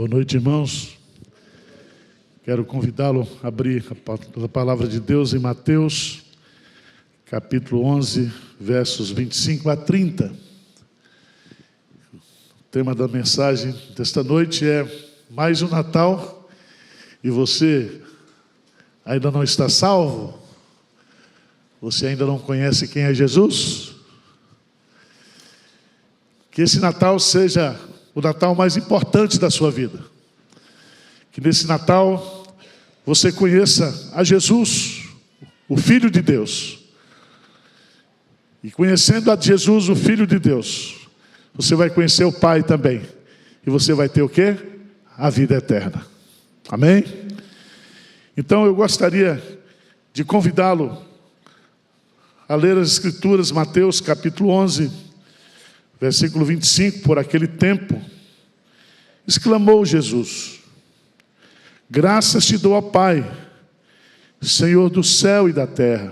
Boa noite, irmãos. Quero convidá-lo a abrir a palavra de Deus em Mateus, capítulo 11, versos 25 a 30. O tema da mensagem desta noite é mais um Natal e você ainda não está salvo? Você ainda não conhece quem é Jesus? Que esse Natal seja o Natal mais importante da sua vida. Que nesse Natal você conheça a Jesus, o Filho de Deus. E conhecendo a Jesus, o Filho de Deus, você vai conhecer o Pai também. E você vai ter o quê? A vida eterna. Amém? Então eu gostaria de convidá-lo a ler as Escrituras, Mateus capítulo 11, versículo 25, por aquele tempo, exclamou Jesus: graças te dou, ó Pai, Senhor do céu e da terra,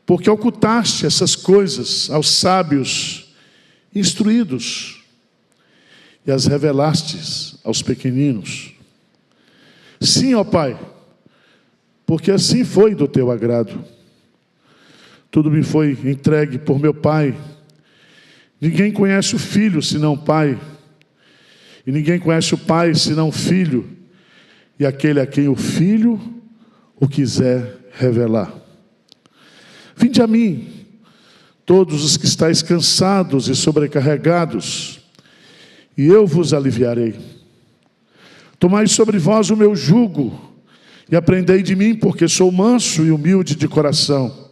porque ocultaste essas coisas aos sábios instruídos e as revelastes aos pequeninos. Sim, ó Pai, porque assim foi do teu agrado. Tudo me foi entregue por meu Pai. Ninguém conhece o Filho senão o Pai, e ninguém conhece o Pai senão o Filho, e aquele a quem o Filho o quiser revelar. Vinde a mim, todos os que estáis cansados e sobrecarregados, e eu vos aliviarei. Tomai sobre vós o meu jugo, e aprendei de mim, porque sou manso e humilde de coração,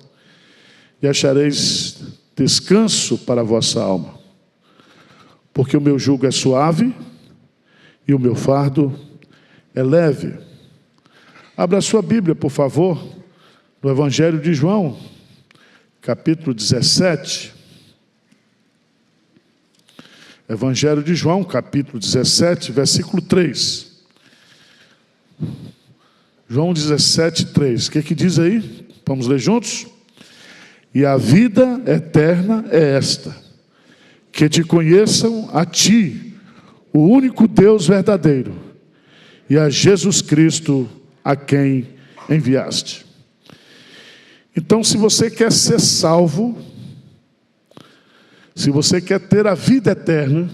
e achareis descanso para a vossa alma, porque o meu jugo é suave e o meu fardo é leve. Abra a sua Bíblia, por favor, no Evangelho de João, capítulo 17. Evangelho de João, capítulo 17, versículo 3. João 17, 3. O que diz aí? Vamos ler juntos? E a vida eterna é esta: que te conheçam a ti, o único Deus verdadeiro, e a Jesus Cristo, a quem enviaste. Então, se você quer ser salvo, se você quer ter a vida eterna,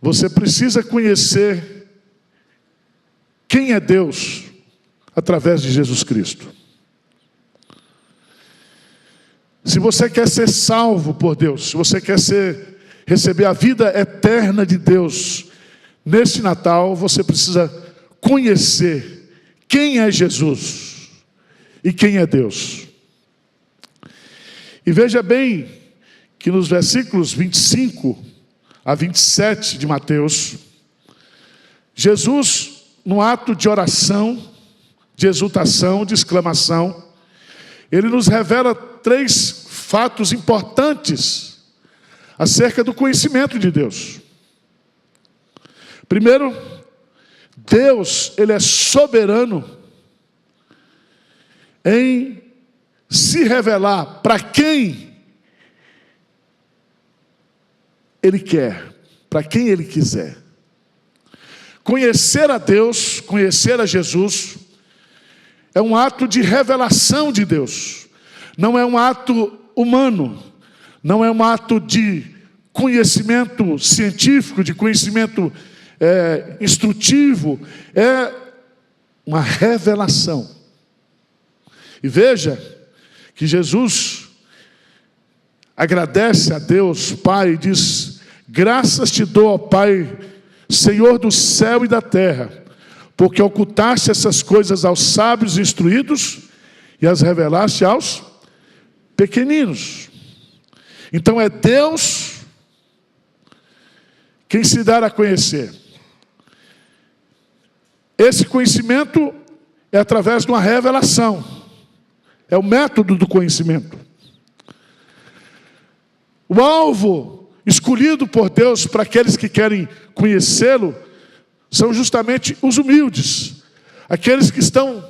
você precisa conhecer quem é Deus através de Jesus Cristo. Se você quer ser salvo por Deus, se você quer receber a vida eterna de Deus, neste Natal você precisa conhecer quem é Jesus e quem é Deus. E veja bem que nos versículos 25 a 27 de Mateus, Jesus, no ato de oração, de exultação, de exclamação, ele nos revela 3 fatos importantes acerca do conhecimento de Deus. Primeiro, Deus, ele é soberano em se revelar para quem ele quer, para quem ele quiser. Conhecer a Deus, conhecer a Jesus, é um ato de revelação de Deus. Não é um ato humano, não é um ato de conhecimento científico, de conhecimento instrutivo, é uma revelação. E veja que Jesus agradece a Deus Pai e diz: graças te dou, ó Pai, Senhor do céu e da terra, porque ocultaste essas coisas aos sábios instruídos e as revelaste aos pequeninos. Então é Deus quem se dá a conhecer. Esse conhecimento é através de uma revelação. É o método do conhecimento. O alvo escolhido por Deus para aqueles que querem conhecê-lo são justamente os humildes, aqueles que estão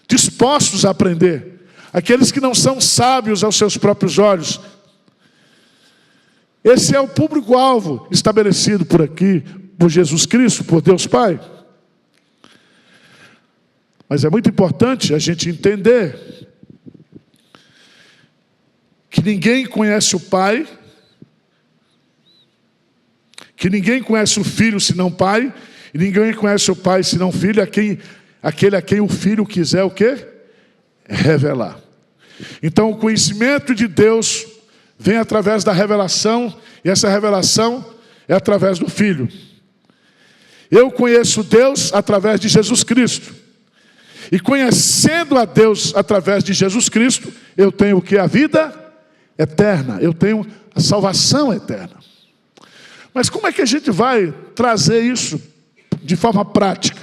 dispostos a aprender, aqueles que não são sábios aos seus próprios olhos, Esse é o público-alvo estabelecido por aqui, por Jesus Cristo, por Deus Pai. Mas é muito importante a gente entender que ninguém conhece o Pai, que ninguém conhece o Filho senão o Pai, e ninguém conhece o Pai senão o Filho, aquele a quem o Filho quiser o quê? Revelar. Então o conhecimento de Deus vem através da revelação, e essa revelação é através do Filho. Eu conheço Deus através de Jesus Cristo. E conhecendo a Deus através de Jesus Cristo, eu tenho o que? A vida eterna. Eu tenho a salvação eterna. Mas como é que a gente vai trazer isso de forma prática?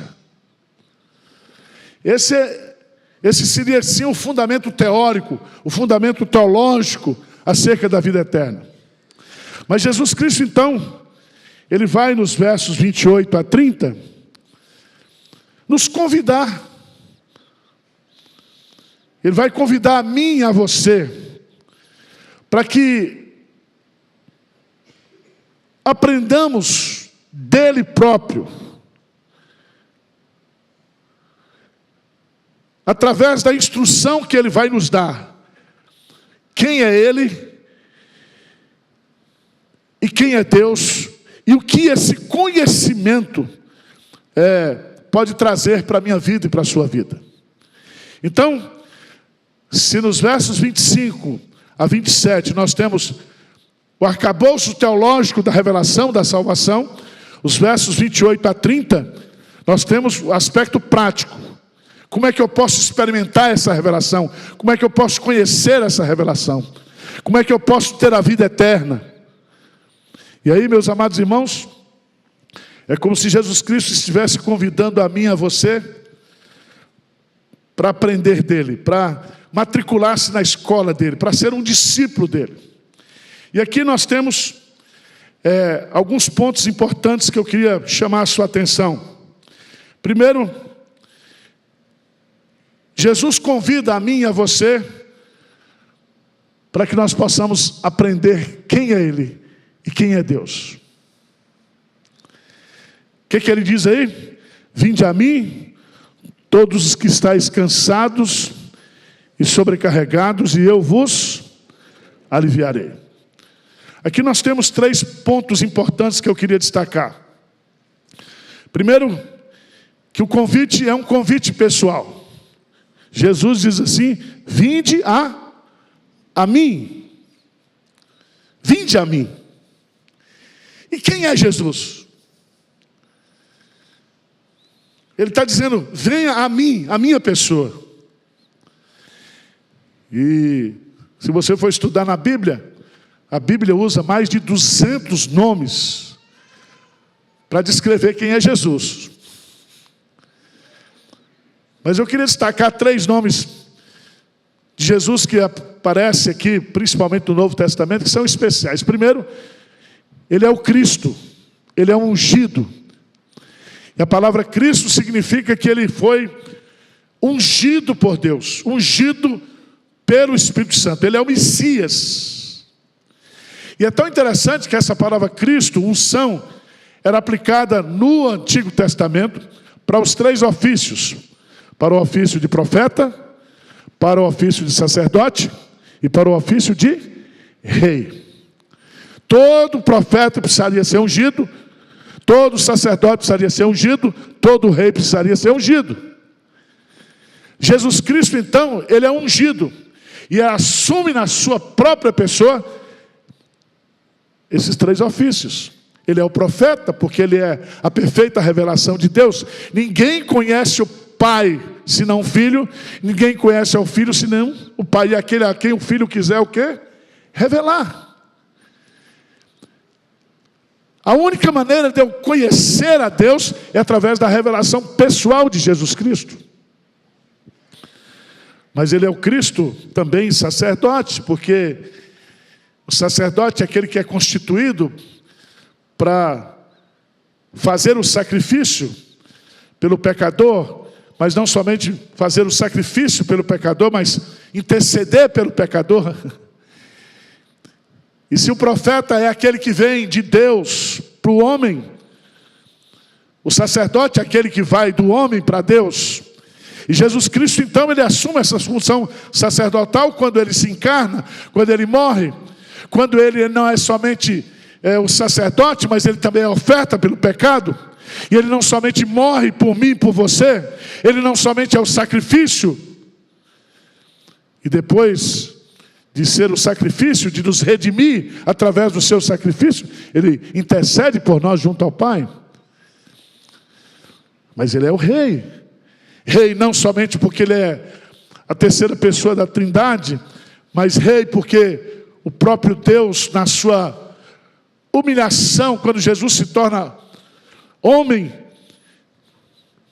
Esse seria sim o fundamento teórico, o fundamento teológico acerca da vida eterna. Mas Jesus Cristo, então, ele vai nos versos 28 a 30, nos convidar. Ele vai convidar a mim e a você, para que aprendamos dele próprio, através da instrução que ele vai nos dar. Quem é ele? E quem é Deus? E o que esse conhecimento pode trazer para a minha vida e para a sua vida? Então, se nos versos 25 a 27 nós temos o arcabouço teológico da revelação, da salvação, os versos 28 a 30, nós temos o aspecto prático. Como é que eu posso experimentar essa revelação? Como é que eu posso conhecer essa revelação? Como é que eu posso ter a vida eterna? E aí, meus amados irmãos, é como se Jesus Cristo estivesse convidando a mim e a você para aprender dele, para matricular-se na escola dele, para ser um discípulo dele. E aqui nós temos alguns pontos importantes que eu queria chamar a sua atenção. Primeiro, Jesus convida a mim e a você para que nós possamos aprender quem é Ele e quem é Deus. O que ele diz aí? Vinde a mim, todos os que estáis cansados e sobrecarregados, e eu vos aliviarei. Aqui nós temos 3 pontos importantes que eu queria destacar. Primeiro, que o convite é um convite pessoal. Jesus diz assim: vinde a mim. Vinde a mim. E quem é Jesus? Ele está dizendo: venha a mim, a minha pessoa. E se você for estudar na Bíblia, a Bíblia usa mais de 200 nomes para descrever quem é Jesus. Mas eu queria destacar 3 nomes de Jesus que aparecem aqui, principalmente no Novo Testamento, que são especiais. Primeiro, ele é o Cristo, ele é o ungido. E a palavra Cristo significa que ele foi ungido por Deus, ungido pelo Espírito Santo. Ele é o Messias. E é tão interessante que essa palavra Cristo, unção, era aplicada no Antigo Testamento para os 3 ofícios: para o ofício de profeta, para o ofício de sacerdote e para o ofício de rei. Todo profeta precisaria ser ungido, todo sacerdote precisaria ser ungido, todo rei precisaria ser ungido. Jesus Cristo, então, ele é ungido e assume na sua própria pessoa esses 3 ofícios. Ele é o profeta, porque ele é a perfeita revelação de Deus. Ninguém conhece o Pai senão o Filho, ninguém conhece ao Filho senão o Pai, e aquele a quem o Filho quiser o quê? Revelar. A única maneira de eu conhecer a Deus é através da revelação pessoal de Jesus Cristo. Mas ele é o Cristo também sacerdote, porque o sacerdote é aquele que é constituído para fazer o sacrifício pelo pecador, mas não somente fazer o sacrifício pelo pecador, mas interceder pelo pecador. E se o profeta é aquele que vem de Deus para o homem, o sacerdote é aquele que vai do homem para Deus. E Jesus Cristo, então, ele assume essa função sacerdotal quando ele se encarna, quando ele morre, quando ele não é somente o sacerdote, mas ele também é oferta pelo pecado. E ele não somente morre por mim e por você, ele não somente é o sacrifício, e depois de ser o sacrifício, de nos redimir através do seu sacrifício, ele intercede por nós junto ao Pai. Mas ele é o rei. Rei não somente porque ele é a terceira pessoa da Trindade, mas rei porque o próprio Deus, na sua humilhação, quando Jesus se torna homem,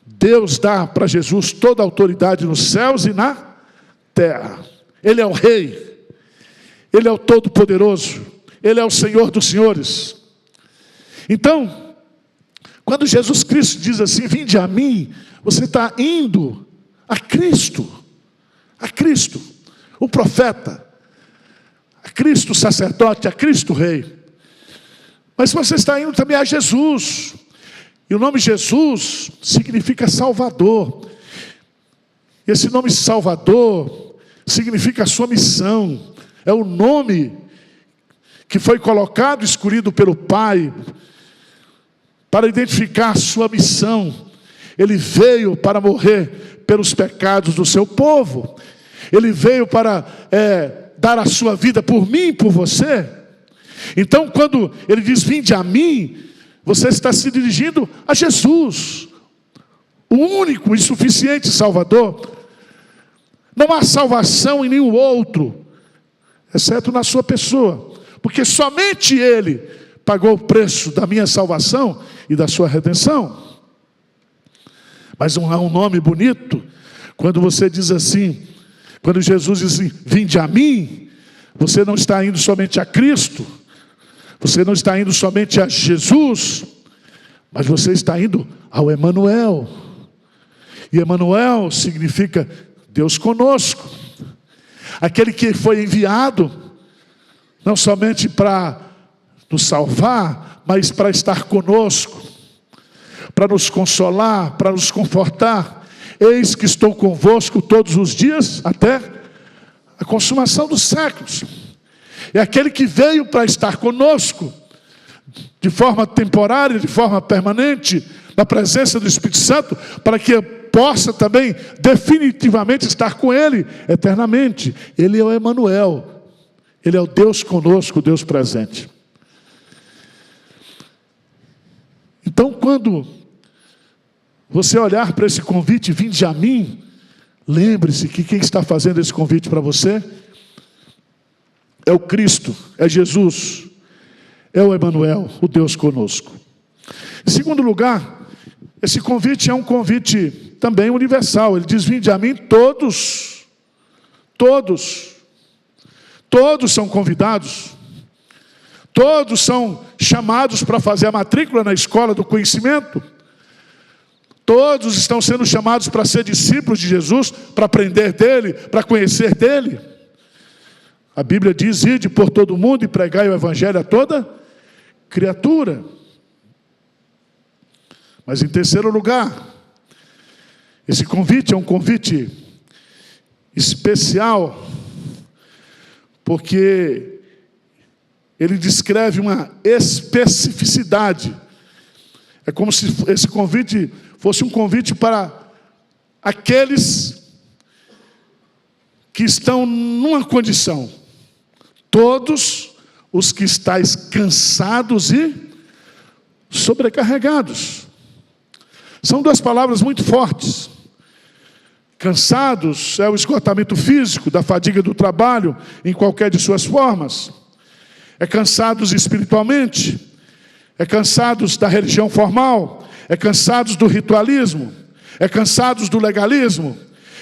Deus dá para Jesus toda a autoridade nos céus e na terra. Ele é o rei. Ele é o Todo-Poderoso. Ele é o Senhor dos Senhores. Então, quando Jesus Cristo diz assim, vinde a mim, você está indo a Cristo, o profeta, a Cristo o sacerdote, a Cristo o rei. Mas você está indo também a Jesus. E o nome Jesus significa Salvador. E esse nome Salvador significa a sua missão. É o nome que foi colocado, escolhido pelo Pai, para identificar a sua missão. Ele veio para morrer pelos pecados do seu povo. Ele veio para dar a sua vida por mim e por você. Então, quando ele diz, vinde a mim, você está se dirigindo a Jesus, o único e suficiente Salvador. Não há salvação em nenhum outro, exceto na sua pessoa, porque somente Ele pagou o preço da minha salvação e da sua redenção. Mas não há um nome bonito, quando você diz assim, quando Jesus diz assim, vinde a mim, você não está indo somente a Cristo, você não está indo somente a Jesus, mas você está indo ao Emanuel. E Emanuel significa Deus conosco. Aquele que foi enviado, não somente para nos salvar, mas para estar conosco, para nos consolar, para nos confortar. Eis que estou convosco todos os dias, até a consumação dos séculos. É aquele que veio para estar conosco, de forma temporária, de forma permanente, na presença do Espírito Santo, para que possa também definitivamente estar com Ele eternamente. Ele é o Emanuel. Ele é o Deus conosco, o Deus presente. Então, quando você olhar para esse convite, vinde a mim, lembre-se que quem está fazendo esse convite para você é o Cristo, é Jesus, é o Emanuel, o Deus conosco. Em segundo lugar, esse convite é um convite também universal. Ele diz, vinde a mim todos são convidados, todos são chamados para fazer a matrícula na escola do conhecimento, todos estão sendo chamados para ser discípulos de Jesus, para aprender dele, para conhecer dele. A Bíblia diz, ide por todo mundo e pregai o evangelho a toda criatura. Mas em terceiro lugar, esse convite é um convite especial, porque ele descreve uma especificidade. É como se esse convite fosse um convite para aqueles que estão numa condição. Todos os que estáis cansados e sobrecarregados. São duas palavras muito fortes. Cansados é o esgotamento físico, da fadiga do trabalho, em qualquer de suas formas. É cansados espiritualmente. É cansados da religião formal. É cansados do ritualismo. É cansados do legalismo.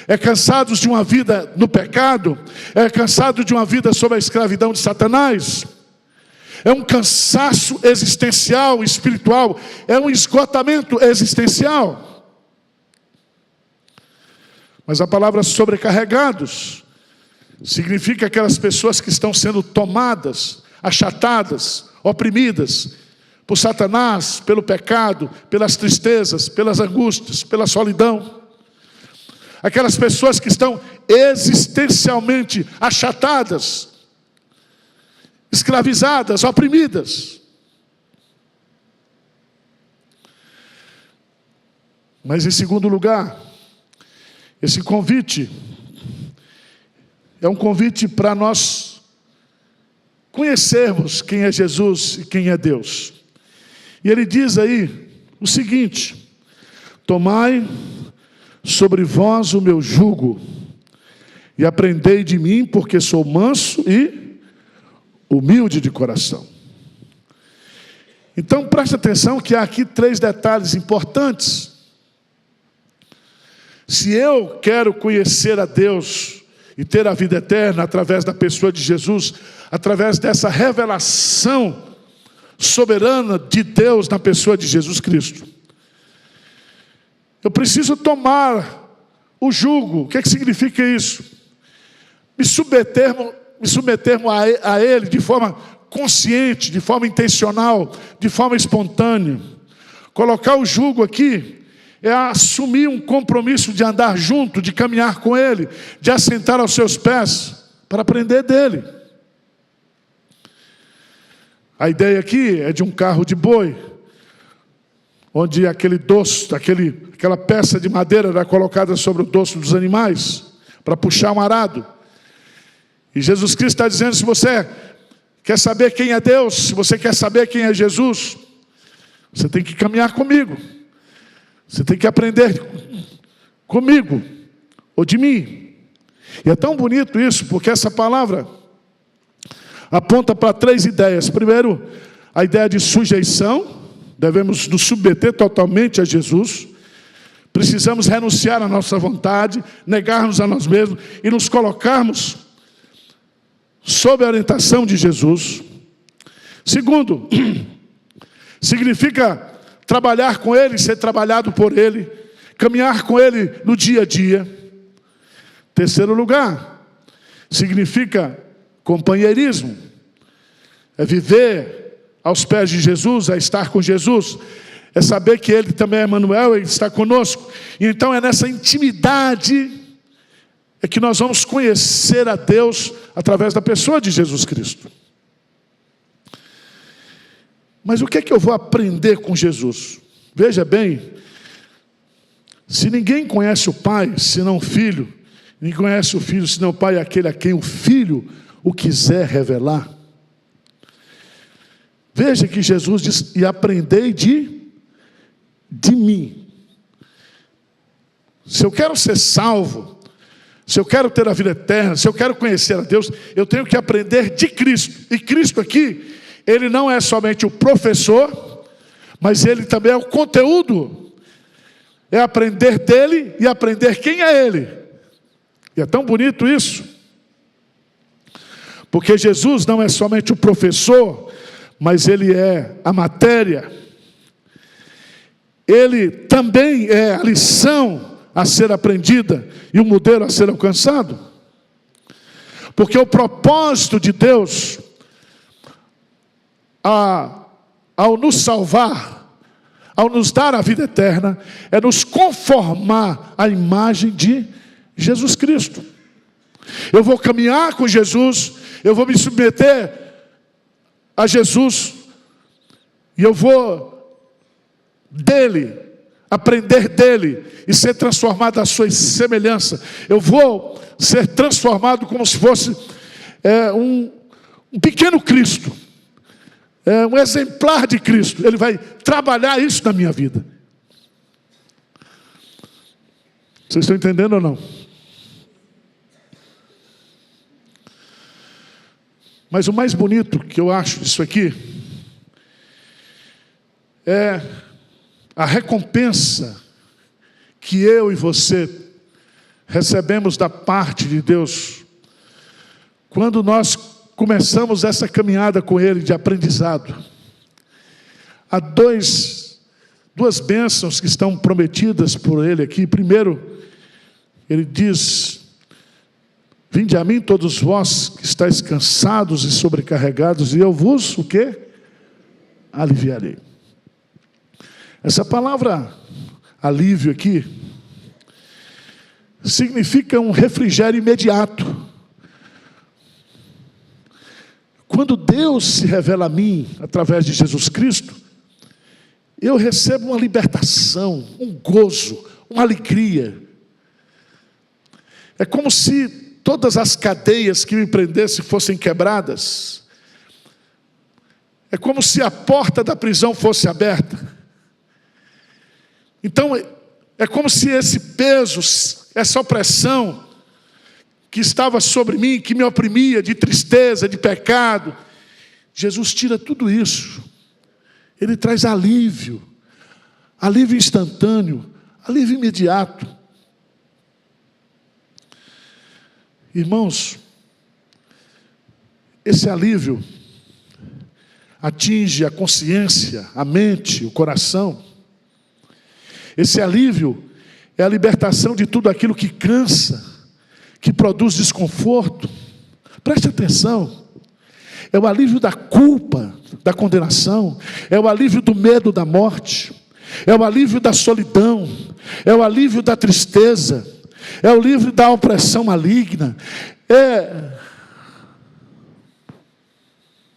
É cansados de uma vida no pecado. É cansado de uma vida sob a escravidão de Satanás. É um cansaço existencial, espiritual. É um esgotamento existencial. Mas a palavra sobrecarregados significa aquelas pessoas que estão sendo tomadas, achatadas, oprimidas por Satanás, pelo pecado, pelas tristezas, pelas angústias, pela solidão. Aquelas pessoas que estão existencialmente achatadas, escravizadas, oprimidas. Mas em segundo lugar, esse convite é um convite para nós conhecermos quem é Jesus e quem é Deus. E ele diz aí o seguinte: tomai sobre vós o meu jugo e aprendei de mim, porque sou manso e humilde de coração. Então preste atenção que há aqui 3 detalhes importantes. Se eu quero conhecer a Deus e ter a vida eterna através da pessoa de Jesus, através dessa revelação soberana de Deus na pessoa de Jesus Cristo, eu preciso tomar o jugo. O que significa isso? Me submetermos a Ele de forma consciente, de forma intencional, de forma espontânea. Colocar o jugo aqui é assumir um compromisso de andar junto, de caminhar com Ele, de assentar aos seus pés, para aprender dEle. A ideia aqui é de um carro de boi, onde aquele dorso, aquela peça de madeira era colocada sobre o dorso dos animais, para puxar um arado. E Jesus Cristo está dizendo: se você quer saber quem é Deus, se você quer saber quem é Jesus, você tem que caminhar comigo. Você tem que aprender comigo, ou de mim. E é tão bonito isso, porque essa palavra aponta para 3 ideias. Primeiro, a ideia de sujeição. Devemos nos submeter totalmente a Jesus. Precisamos renunciar à nossa vontade, negar-nos a nós mesmos e nos colocarmos sob a orientação de Jesus. Segundo, significa trabalhar com Ele, ser trabalhado por Ele, caminhar com Ele no dia a dia. Terceiro lugar, significa companheirismo. É viver aos pés de Jesus, é estar com Jesus, é saber que Ele também é Emmanuel, Ele está conosco. E então é nessa intimidade é que nós vamos conhecer a Deus através da pessoa de Jesus Cristo. Mas o que é que eu vou aprender com Jesus? Veja bem, se ninguém conhece o Pai, senão o Filho, ninguém conhece o Filho, senão o Pai, aquele a quem o Filho o quiser revelar. Veja que Jesus diz: e aprendei de mim. Se eu quero ser salvo, se eu quero ter a vida eterna, se eu quero conhecer a Deus, eu tenho que aprender de Cristo. E Cristo aqui, Ele não é somente o professor, mas Ele também é o conteúdo. É aprender dEle e aprender quem é Ele. E é tão bonito isso. Porque Jesus não é somente o professor, mas Ele é a matéria. Ele também é a lição a ser aprendida e o modelo a ser alcançado. Porque o propósito de Deus, ao nos salvar, ao nos dar a vida eterna, é nos conformar à imagem de Jesus Cristo. Eu vou caminhar com Jesus, eu vou me submeter a Jesus, e eu vou dele, aprender dele, e ser transformado à sua semelhança. Eu vou ser transformado como se fosse um pequeno Cristo, um exemplar de Cristo. Ele vai trabalhar isso na minha vida. Vocês estão entendendo ou não? Mas o mais bonito que eu acho disso aqui é a recompensa que eu e você recebemos da parte de Deus quando nós começamos essa caminhada com Ele de aprendizado. Há duas bênçãos que estão prometidas por Ele aqui. Primeiro, Ele diz: Vinde a mim todos vós que estáis cansados e sobrecarregados, e eu vos, o quê? Aliviarei. Essa palavra alívio aqui significa um refrigério imediato. Quando Deus se revela a mim através de Jesus Cristo, eu recebo uma libertação, um gozo, uma alegria. É como se todas as cadeias que me prendessem fossem quebradas. É como se a porta da prisão fosse aberta. Então, é como se esse peso, essa opressão que estava sobre mim, que me oprimia de tristeza, de pecado, Jesus tira tudo isso. Ele traz alívio, alívio instantâneo, alívio imediato. Irmãos, esse alívio atinge a consciência, a mente, o coração. Esse alívio é a libertação de tudo aquilo que cansa, que produz desconforto. Preste atenção. É o alívio da culpa, da condenação. É o alívio do medo da morte. É o alívio da solidão. É o alívio da tristeza. É o alívio da opressão maligna. É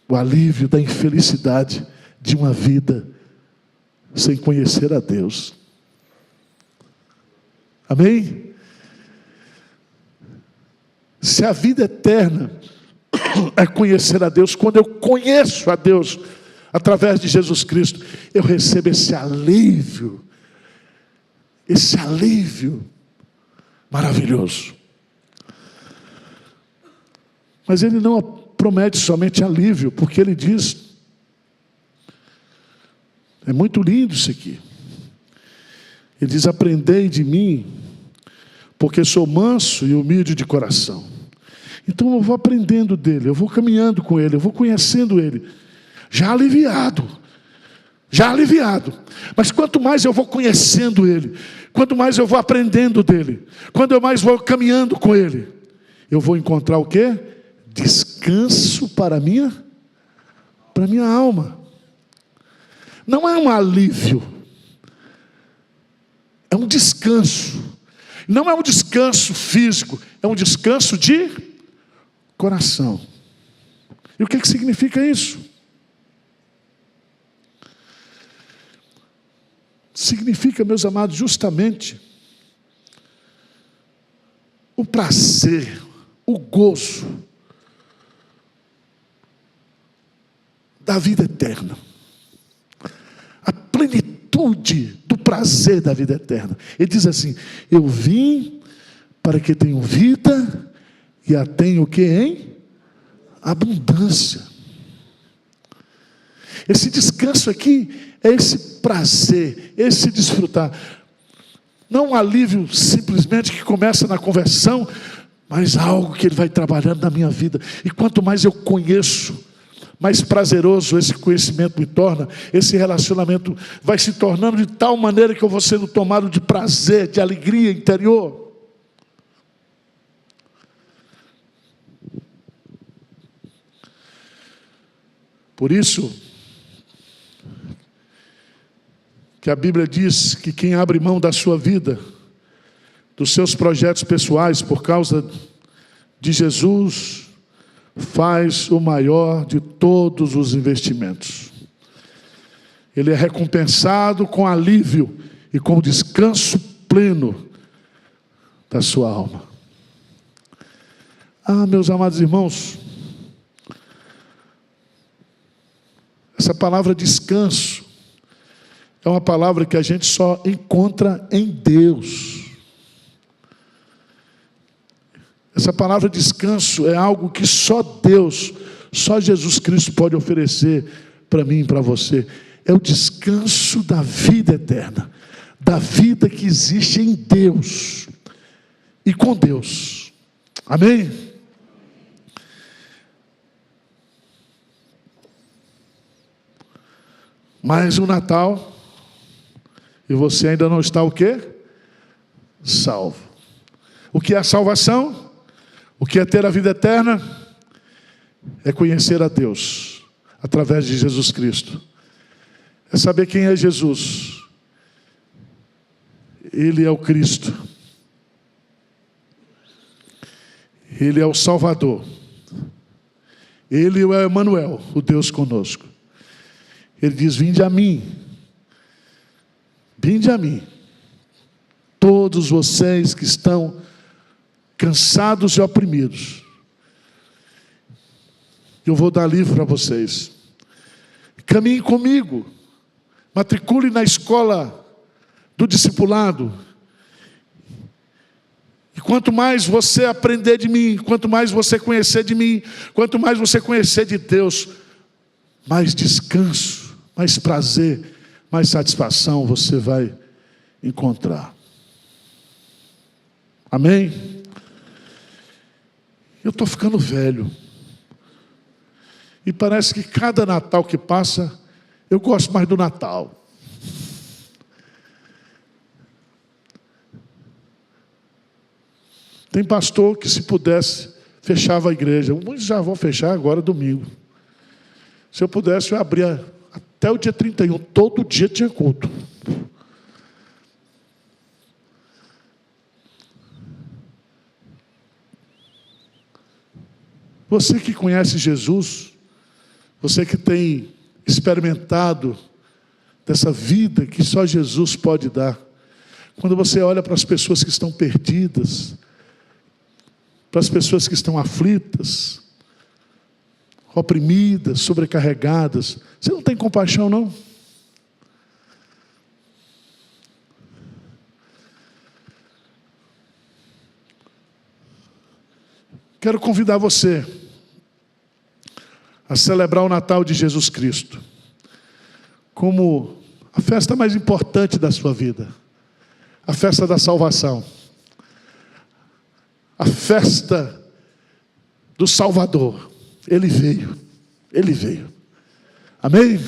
o alívio da infelicidade de uma vida sem conhecer a Deus. Amém? Se a vida eterna é conhecer a Deus, quando eu conheço a Deus através de Jesus Cristo, eu recebo esse alívio maravilhoso. Mas ele não promete somente alívio, porque ele diz, é muito lindo isso aqui, ele diz: aprendei de mim, porque sou manso e humilde de coração. Então eu vou aprendendo dele, eu vou caminhando com ele, eu vou conhecendo ele, já aliviado. Mas quanto mais eu vou conhecendo ele, quanto mais eu vou aprendendo dele, quando eu mais vou caminhando com ele, eu vou encontrar o quê? Descanso para a minha alma. Não é um alívio, é um descanso. Não é um descanso físico, é um descanso de coração. E o que significa isso? Significa, meus amados, justamente o prazer, o gozo da vida eterna, a plenitude do prazer da vida eterna. Ele diz assim: eu vim para que tenham vida e a tenham o que? Em abundância. Esse descanso aqui é esse prazer, esse desfrutar. Não um alívio simplesmente que começa na conversão, mas algo que ele vai trabalhando na minha vida. E quanto mais eu conheço, mais prazeroso esse conhecimento me torna, esse relacionamento vai se tornando de tal maneira que eu vou sendo tomado de prazer, de alegria interior. Por isso que a Bíblia diz que quem abre mão da sua vida, dos seus projetos pessoais por causa de Jesus, faz o maior de todos os investimentos. Ele é recompensado com alívio e com descanso pleno da sua alma. Ah, meus amados irmãos, essa palavra descanso é uma palavra que a gente só encontra em Deus. Essa palavra descanso é algo que só Deus, só Jesus Cristo pode oferecer para mim e para você. É o descanso da vida eterna, da vida que existe em Deus e com Deus. Amém? Mas o Natal, e você ainda não está o quê? Salvo. O que é a salvação? O O que é ter a vida eterna? É conhecer a Deus através de Jesus Cristo. É saber quem é Jesus. Ele é o Cristo. Ele é o Salvador. Ele é o Emanuel, o Deus conosco. Ele diz: vinde a mim. Vinde a mim. Todos vocês que estão cansados e oprimidos. Eu vou dar livro para vocês. Caminhe comigo. Matricule na escola do discipulado. E quanto mais você aprender de mim, quanto mais você conhecer de mim, quanto mais você conhecer de Deus, mais descanso, mais prazer, mais satisfação você vai encontrar. Amém? Eu estou ficando velho. E parece que cada Natal que passa, eu gosto mais do Natal. Tem pastor que, se pudesse, fechava a igreja. Muitos já vão fechar agora domingo. Se eu pudesse, eu abria até o dia 31. Todo dia tinha culto. Você que conhece Jesus, você que tem experimentado dessa vida que só Jesus pode dar, quando você olha para as pessoas que estão perdidas, para as pessoas que estão aflitas, oprimidas, sobrecarregadas, você não tem compaixão, não? Quero convidar você a celebrar o Natal de Jesus Cristo como a festa mais importante da sua vida, a festa da salvação, a festa do Salvador. Ele veio, Ele veio. Amém?